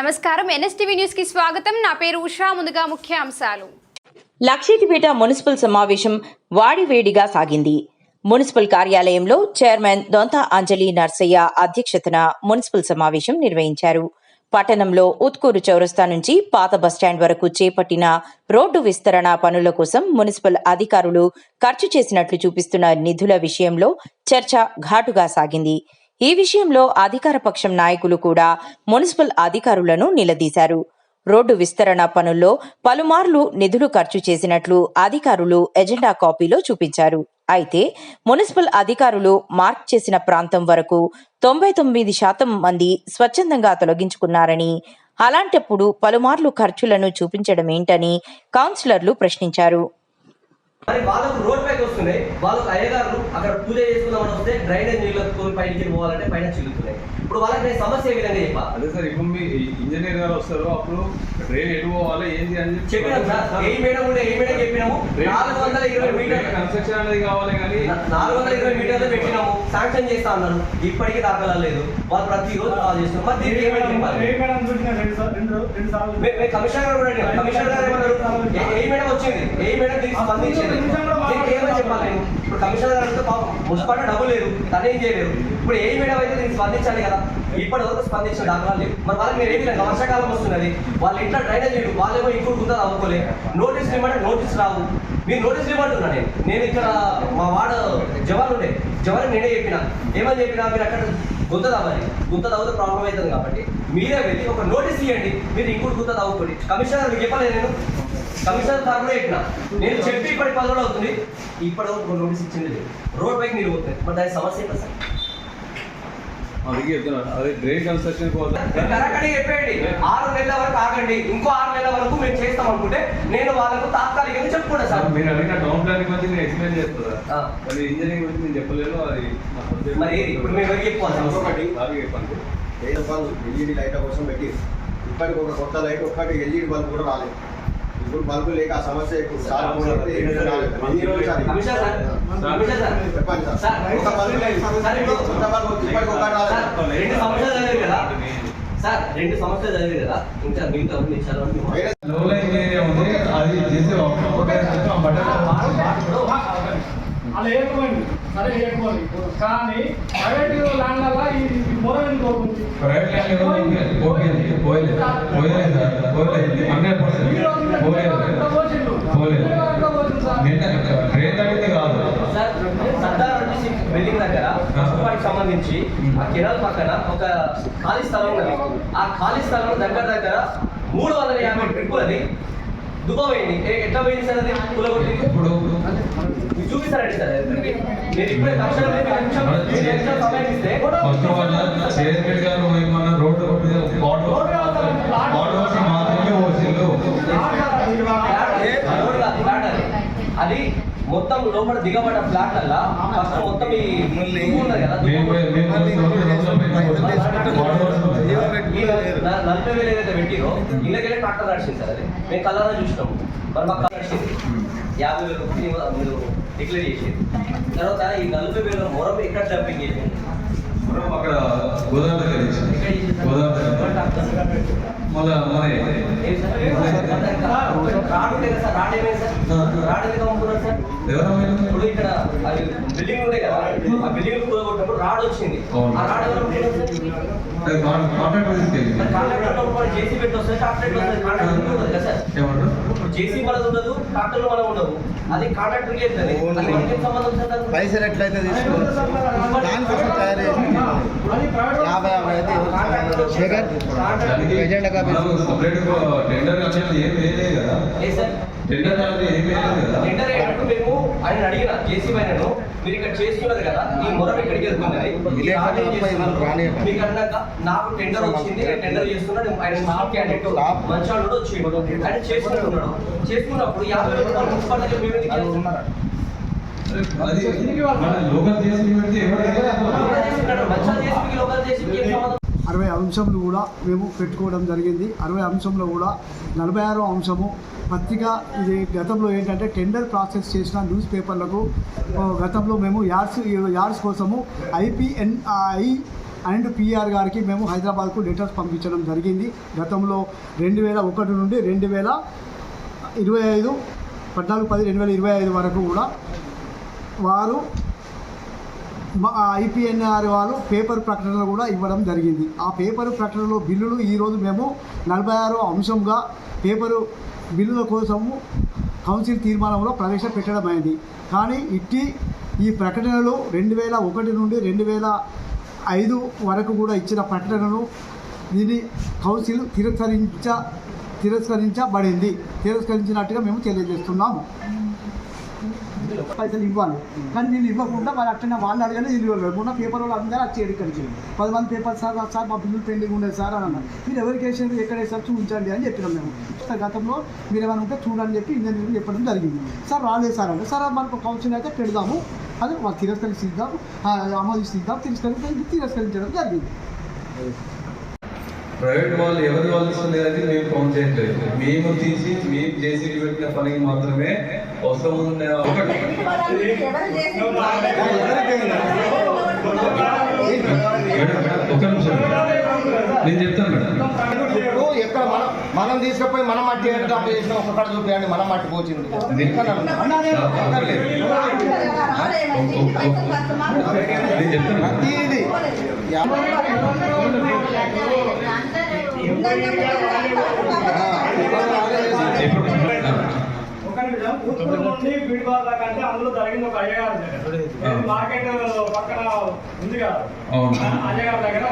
నమస్కారం NSTV news కి స్వాగతం. నా పేరు ఉషా. ముందుగా ముఖ్య అంశాలు. లక్షితిపేట మున్సిపల్ సమావేశం వాడివేడిగా సాగింది. మున్సిపల్ కార్యాలయంలో చైర్మన్ దొంత అంజలి నర్సయ్య అధ్యక్షతన మున్సిపల్ సమావేశం నిర్వహించారు. పట్టణంలో ఉత్కూరు చౌరస్తా నుంచి పాత బస్టాండ్ వరకు చేపట్టిన రోడ్డు విస్తరణ పనుల కోసం మున్సిపల్ అధికారులు ఖర్చు చేసినట్లు చూపిస్తున్న నిధుల విషయంలో చర్చ ఘాటుగా సాగింది. ఈ విషయంలో అధికార పక్షం నాయకులు కూడా మున్సిపల్ అధికారులను నిలదీశారు. రోడ్డు విస్తరణ పనుల్లో పలుమార్లు నిధులు ఖర్చు చేసినట్లు అధికారులు ఎజెండా కాపీలో చూపించారు. అయితే మున్సిపల్ అధికారులు మార్క్ చేసిన ప్రాంతం వరకు 99% మంది స్వచ్ఛందంగా తొలగించుకున్నారని, అలాంటప్పుడు పలుమార్లు ఖర్చులను చూపించడమేంటని కౌన్సిలర్లు ప్రశ్నించారు. మరి వాళ్ళకు రోడ్ పైకి వస్తున్నాయి, వాళ్ళకు అయ్యగారులు అక్కడ పూజ చేసుకుందామని వస్తే డ్రైనేజ్ నీళ్ళతో పైకి పోవాలంటే పైన చిల్లుతున్నాయి. ఇప్పుడు వాళ్ళకి నేను సమస్య ఏ విధంగా చెప్పాలి? అదే సార్, ఇప్పుడు మీ ఇంజనీర్ గారు వస్తారు, అప్పుడు డ్రైన్ ఎటు పోవాలి ఏంటి అని చెప్పినాం సార్. ఏ మేడం ఉండే ఏ మేడం చెప్పినాము 420 మీటర్లు కన్స్ట్రక్షన్ అనేది కావాలి, కానీ 420 మీటర్లు పెట్టినాము, శాంక్షన్ చేస్తా అన్నారు. ఇప్పటికీ దాఖలా లేదు. వాళ్ళు ప్రతిరోజు కాల్ చేస్తున్నారు. మరి దీనికి కమిషనర్ గారు కూడా అడిగాం. కమిషనర్ గారు ఏమన్నారు? ఏ మేడం వచ్చింది, ఏ మేడం దీనికి స్పందించింది, దీనికి ఏమని చెప్పాలి నేను? ఇప్పుడు కమిషనర్ గారు అంటే మున్సిపాలిటీ డబ్బు లేదు, తనేం చేయలేదు. ఇప్పుడు ఏ మేడం అయితే దీనికి స్పందించాలి కదా. ఇప్పటి వరకు స్పందించిన దాఖలాలు లేవు. మరి వాళ్ళకి మీరు ఏ విధంగా వర్షాకాలం వస్తున్నది, వాళ్ళ ఇంట్లో డ్రైనేజ్ లేదు, వాళ్ళేమో ఇంకోటి గుంత అవ్వకోలే. నోటీస్ ఇవ్వమంటే నోటీస్ రావు. మీరు నోటీస్ ఇవ్వమంటున్నా. నేను ఇక్కడ మా వార్డు జవాన్ ఉండే, జవాన్ నేనే చెప్పిన. ఏమని చెప్పినా, మీరు అక్కడ గుంత తవ్వాలి, గుంత తవ్వుతే ప్రాబ్లం అవుతుంది కాబట్టి మీరే వెళ్ళి ఒక నోటీస్ ఇవ్వండి, మీరు ఇంకోటి గుంత తవ్వుకోండి. కమిషనర్ మీకు చెప్పలేదు. నేను కమిషనర్ సార్ కూడా చెప్పిన. నేను చెప్పి ఇప్పటి 10 రోజులు అవుతుంది, ఇప్పటి వరకు నోటీస్ ఇచ్చింది లేదు. రోడ్ పైకి నీళ్ళు పోతుంది. మరి దాని సమస్య ఏంటో సార్ అదే డ్రైన్ కన్స్ట్రక్షన్ కరెక్ట్గా చెప్పేయండి. 6 నెలల వరకు ఆగండి, ఇంకో 6 నెలల వరకు మేము చేస్తాం అనుకుంటే నేను వాళ్ళకు తాత్కాలికంగా చెప్పుకుంటా సార్. మీరు అడిగిన టౌన్ ప్లానింగ్ గురించి నేను ఎక్స్ప్లెయిన్ చేస్తున్నా, అది ఇంజనీరింగ్ గురించి నేను చెప్పలేను. అది మరి ఇప్పుడు మేము ఎవరికి చెప్పుకోవాలి? చెప్పండి. ఎల్ఈడి లైట్ల కోసం పెట్టి ఇప్పటికి ఒక కొత్త లైట్ ఒక్కటి ఎల్ఈడి బల్బ్ కూడా రాలేదు. ఇప్పుడు బల్బు లేక ఆ సమస్య ఎక్కువ. సార్ 2 సంవత్సరాలు చదివి కదా, ఇంకా మిగతా ఇచ్చారు. అలా వేయకపోయింది, సరే వేయకపోయింది. కానీ ప్రైవేట్ ల్యాండ్లలో ఈ మొర ఎందుకు అవుతుంది? బిల్డింగ్ దగ్గర మున్సిపాలిటీకి సంబంధించి ఆ కెనాల్ పక్కన ఒక ఖాళీ స్థలం ఉన్నది. ఆ ఖాళీ స్థలం దగ్గర 350 ట్రిప్పులు అది దుబ్బపోయింది. ఎట్లా పోయింది సార్? అది కూలగొట్టింది. చూపిస్తారండి సార్. మీరు ఇప్పుడే సమయం ఇస్తే అది మొత్తం లోపల దిగబడ్డ ఫ్లాట్ అలా ఫస్ట్ మొత్తం ఈ ఉన్నది కదా 40,000 ఏదైతే పెట్టిరో ఇళ్ళకెళ్ళి ట్రాక్టర్ నడిచింది సార్. అది మేము కలర్ చూసినాము. మరి మాకు నడిచింది 50,000 మీరు డిక్లేర్ చేసేది. తర్వాత ఈ 40,000 మొరం ఎక్కడ డంపింగ్ చేసింది? అక్కడ గోదావరి రాడు లేదు సార్. రాడ్ ఏమైంది సార్? రాడ్ ఎందుకు అమ్ముకున్నారు సార్? ఇప్పుడు ఇక్కడ అది బిల్డింగ్ ఉండే కదా, ఆ బిల్డింగ్ కూలగొట్టినప్పుడు రాడ్ వచ్చింది. ఆ రాడ్ ఎవరు జేసీ పెట్టి వస్తుంది, ట్రాక్టర్ వస్తుంది. కాంట్రాక్టర్ ఉండదు కదా సార్. ఇప్పుడు జేసీ మనది ఉండదు, ట్రాక్టర్లు మనం ఉండవు. అది కాంట్రాక్టర్కి వెళ్తుంది. అది సంబంధం సార్? పైసలు ఎట్లయితే తీసుకోవాలి దానికోసం తయారు చేసి 50 ఎజెండా కాపీ టెండర్ అయినట్టు మేము ఆయన అడిగిన జేసీ అయినను, మీరు ఇక్కడ చేస్తున్నది కదా, ఈ మొరం ఇక్కడికి వెళ్తున్నది, మీకు అన్నాక నాకు టెండర్ వచ్చింది, నేను టెండర్ చేస్తున్నాను. ఆయన టాప్ క్యాండిడేట్ మంచాడు వచ్చి ఆయన చేసుకుంటున్నాడు. చేసుకున్నప్పుడు 50 రూపాయలు మున్సిపాలిటీలో మేము ఎందుకు చేస్తున్నాడు? మంచాలు చేసి లోకల్ చేసి 60 అంశంలు కూడా మేము పెట్టుకోవడం జరిగింది. 60 అంశంలో కూడా 46వ అంశము పత్రిక. ఇది గతంలో ఏంటంటే టెండర్ ప్రాసెస్ చేసిన న్యూస్ పేపర్లకు గతంలో మేము యాడ్స్ కోసము అండ్ పిఆర్ గారికి మేము హైదరాబాద్కు లెటర్స్ పంపించడం జరిగింది. గతంలో 2001 నుండి 2025 14/10/2025 వరకు కూడా వారు ఐపీఎన్ఆర్ వాళ్ళు పేపర్ ప్రకటనలు కూడా ఇవ్వడం జరిగింది. ఆ పేపర్ ప్రకటనలో బిల్లులు ఈరోజు మేము 46వ అంశంగా పేపరు బిల్లుల కోసము కౌన్సిల్ తీర్మానంలో ప్రవేశపెట్టడమైంది. కానీ ఈ ప్రకటనలు 2001 నుండి 2005 వరకు కూడా ఇచ్చిన ప్రకటనను దీన్ని కౌన్సిల్ తిరస్కరించినట్టుగా మేము తెలియజేస్తున్నాము. పైసలు ఇవ్వాలి కానీ వీళ్ళు ఇవ్వకుండా వాళ్ళు అట్లా వాళ్ళు అడగాలి వీళ్ళు ఇవ్వలేదు. మొన్న పేపర్ వాళ్ళు అందరూ వచ్చి ఇక్కడికి 10 మంది పేపర్ సార్ మా బిల్లు పెండింగ్ ఉండేది సార్ అని అన్నారు. మీరు ఎవరికి వేసారు ఎక్కడ వేసారు చూపించండి అని చెప్పినాం మేము. గతంలో మీరు ఏమైనా ఉంటే చూడండి చెప్పి ఇంజనీరింగ్ చెప్పడం జరిగింది. సార్ రాలేదు సార్ అంటే సార్ మనకు కౌన్సిల్ అయితే పెడదాము అది వాళ్ళు తిరస్కరిస్తాం ఆమోదిస్తాం తిరస్కరించడం జరిగింది. ప్రైవేట్ వాళ్ళు ఎవరి వాళ్ళు ఇస్తుంది అది మేము కౌంట్ చేయట్లేదు. మేము తీసి మేము జేసీబీ పెట్టిన పనికి మాత్రమే అవసరం ఉన్న ఒకటి ఒక నిమిషం నేను చెప్తాను మేడం. ఎక్కడ మనం తీసుకుపోయి మనం మట్టి అప్లై చేసిన ఒక్కడ చూపించండి మనం మట్టి పోచింది. నేను చెప్తాను అందులో జరిగింది ఒక అయ్యగారు మార్కెట్ పక్కన ఉంది కదా అయ్యగారి దగ్గర